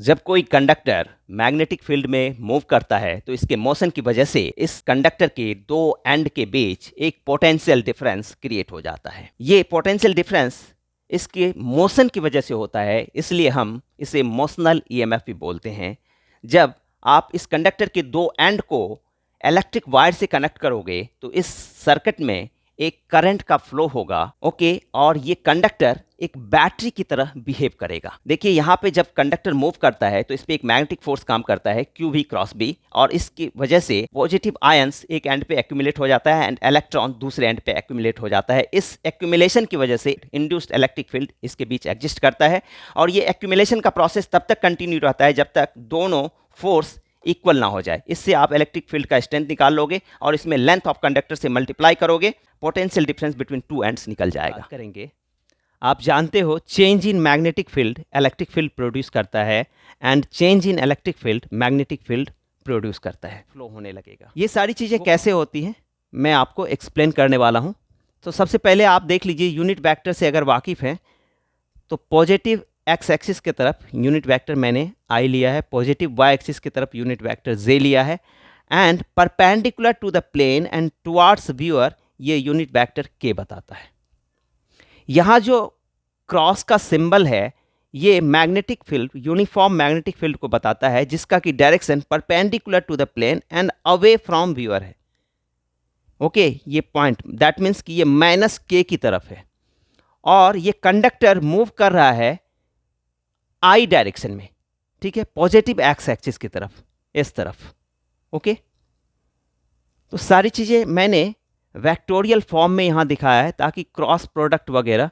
जब कोई conductor magnetic field में मूव करता है तो इसके मोशन की वजह से इस कंडक्टर के दो एंड के बीच एक पोटेंशियल डिफरेंस क्रिएट हो जाता है। ये पोटेंशियल डिफरेंस इसके मोशन की वजह से होता है, इसलिए हम इसे मोशनल ईएमएफ भी बोलते हैं। जब आप इस कंडक्टर के दो एंड को इलेक्ट्रिक वायर से कनेक्ट करोगे तो इस सर्किट में एक करंट का फ्लो होगा, ओके, और ये कंडक्टर एक बैटरी की तरह बिहेव करेगा। देखिए यहाँ पे जब कंडक्टर मूव करता है तो इस पे एक मैग्नेटिक फोर्स काम करता है क्यू वी क्रॉस बी, और इसकी वजह से पॉजिटिव आयंस एक एंड पे एक्यूमुलेट हो जाता है एंड इलेक्ट्रॉन दूसरे एंड पे एक्यूमुलेट हो जाता है। इस एक्यूमुलेशन की वजह से इंड्यूस्ड इलेक्ट्रिक फील्ड इसके बीच एग्जिस्ट करता है, और ये एक्यूमुलेशन का प्रोसेस तब तक कंटिन्यू रहता है जब तक दोनों फोर्स इक्वल ना हो जाए। इससे आप इलेक्ट्रिक फील्ड का स्ट्रेंथ निकाल लोगे और इसमें लेंथ ऑफ कंडक्टर से मल्टीप्लाई करोगे, potential difference between two ends निकल जाएगा। करेंगे, आप जानते हो change in magnetic field electric field produce करता है and change in electric field magnetic field produce करता है, फ्लो होने लगेगा। ये सारी चीज़ें कैसे होती हैं मैं आपको एक्सप्लेन करने वाला हूँ। तो सबसे पहले आप देख लीजिए, यूनिट वेक्टर से अगर वाकिफ़ हैं तो पॉजिटिव एक्स एक्सिस की तरफ यूनिट वेक्टर मैंने आई लिया है, पॉजिटिव वाई एक्सिस की तरफ यूनिट वेक्टर जे लिया है, and perpendicular to the plane and towards viewer ये यूनिट वेक्टर के बताता है। यहाँ जो क्रॉस का सिंबल है ये magnetic field, uniform magnetic field को बताता है जिसका कि direction perpendicular to the plane and away from viewer है। ओके, ये पॉइंट दैट मीन्स कि ये माइनस के की तरफ है, और ये कंडक्टर मूव कर रहा है आई डायरेक्शन में, ठीक है, पॉजिटिव एक्स एक्सिस की तरफ, इस तरफ। ओके, तो सारी चीज़ें मैंने वेक्टोरियल फॉर्म में यहाँ दिखाया है ताकि क्रॉस प्रोडक्ट वगैरह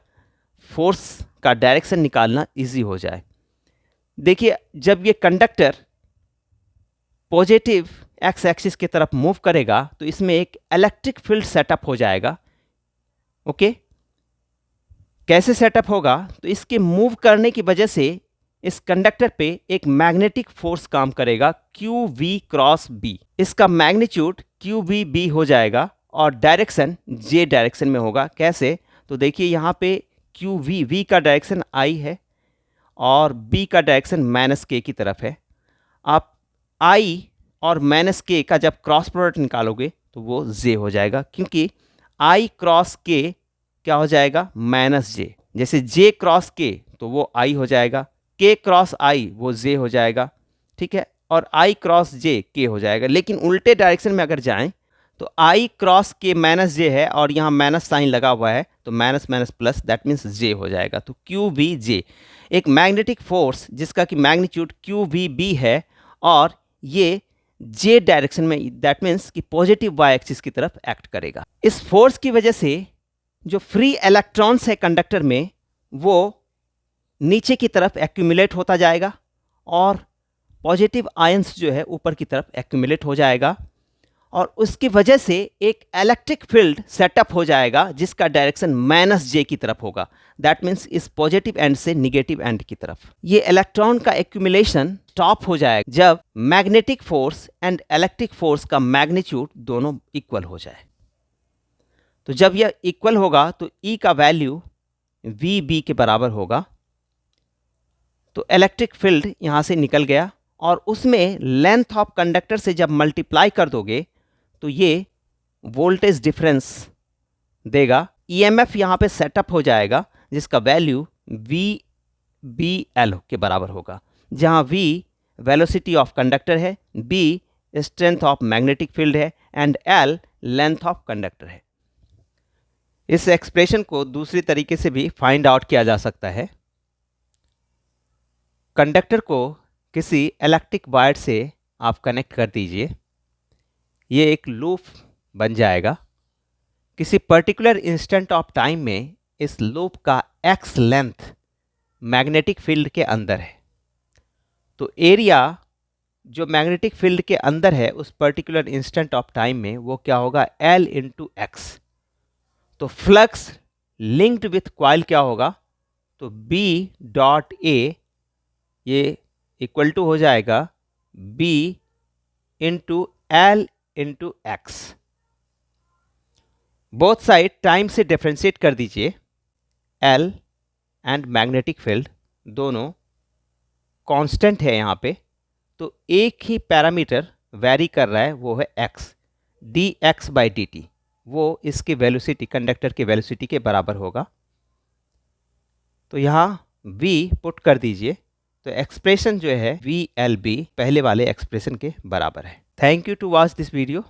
फोर्स का डायरेक्शन निकालना इजी हो जाए। देखिए, जब ये कंडक्टर पॉजिटिव एक्स एक्सिस की तरफ मूव करेगा तो इसमें एक इलेक्ट्रिक फील्ड सेटअप हो जाएगा। ओके, कैसे सेटअप होगा? तो इसके मूव करने की वजह से इस कंडक्टर पे एक मैग्नेटिक फोर्स काम करेगा क्यू वी क्रॉस बी। इसका मैग्नीट्यूड क्यू वी बी हो जाएगा और डायरेक्शन जे डायरेक्शन में होगा। कैसे? तो देखिए यहाँ पे क्यू वी का डायरेक्शन आई है और बी का डायरेक्शन माइनस के की तरफ है। आप आई और माइनस के का जब क्रॉस प्रोडक्ट निकालोगे तो वो जे हो जाएगा, क्योंकि आई क्रॉस के क्या हो जाएगा? माइनस जे। जैसे जे क्रॉस के तो वो आई हो जाएगा, के क्रॉस आई वो जे हो जाएगा, ठीक है, और आई क्रॉस जे के हो जाएगा। लेकिन उल्टे डायरेक्शन में अगर जाएं तो आई क्रॉस के माइनस जे है और यहाँ माइनस साइन लगा हुआ है तो minus minus plus that means J हो जाएगा। तो क्यू वी जे एक मैग्नेटिक फोर्स जिसका कि मैग्नीट्यूड क्यू वी बी है और ये जे डायरेक्शन में, दैट मीन्स कि पॉजिटिव वाई एक्सिस की तरफ एक्ट करेगा। इस फोर्स की वजह से जो फ्री इलेक्ट्रॉन्स है कंडक्टर में वो नीचे की तरफ एक्यूमुलेट होता जाएगा और पॉजिटिव आयंस जो है ऊपर की तरफ एक्यूमुलेट हो जाएगा, और उसकी वजह से एक इलेक्ट्रिक फील्ड सेटअप हो जाएगा जिसका डायरेक्शन माइनस जे की तरफ होगा। दैट मीन्स इस पॉजिटिव एंड से निगेटिव एंड की तरफ ये इलेक्ट्रॉन का एक्यूमुलेशन स्टॉप हो जाएगा जब magnetic force and electric force का मैग्नीट्यूड दोनों इक्वल हो जाए। तो जब यह इक्वल होगा तो ई का वैल्यू वी बी के बराबर होगा। तो इलेक्ट्रिक फील्ड यहाँ से निकल गया और उसमें लेंथ ऑफ कंडक्टर से जब मल्टीप्लाई कर दोगे तो ये वोल्टेज डिफरेंस देगा। ईएमएफ यहाँ पे सेटअप हो जाएगा जिसका वैल्यू वी बी एल के बराबर होगा, जहाँ वी वेलोसिटी ऑफ कंडक्टर है, B strength of magnetic field है and L length of conductor है। इस एक्सप्रेशन को दूसरी तरीके से भी फाइंड आउट किया जा सकता है। कंडक्टर को किसी इलेक्ट्रिक वायर से आप कनेक्ट कर दीजिए, ये एक लूप बन जाएगा। किसी पर्टिकुलर इंस्टेंट ऑफ टाइम में इस लूप का एक्स लेंथ मैग्नेटिक फील्ड के अंदर है, तो एरिया जो मैग्नेटिक फील्ड के अंदर है उस पर्टिकुलर इंस्टेंट ऑफ टाइम में वो क्या होगा? L into x. तो फ्लक्स लिंक्ड विथ कॉइल क्या होगा? तो बी डॉट ए ये इक्वल टू हो जाएगा B into L into X. Both side time से डिफ्रेंशिएट कर दीजिए। एल एंड मैग्नेटिक फील्ड दोनों कांस्टेंट है यहाँ पे, तो एक ही पैरामीटर वैरी कर रहा है, वो है x, dx/dt, वो इसकी वेलोसिटी, कंडक्टर की वेलोसिटी के बराबर होगा। तो यहाँ v पुट कर दीजिए, तो एक्सप्रेशन जो है VLB पहले वाले एक्सप्रेशन के बराबर है। Thank you to watch this video.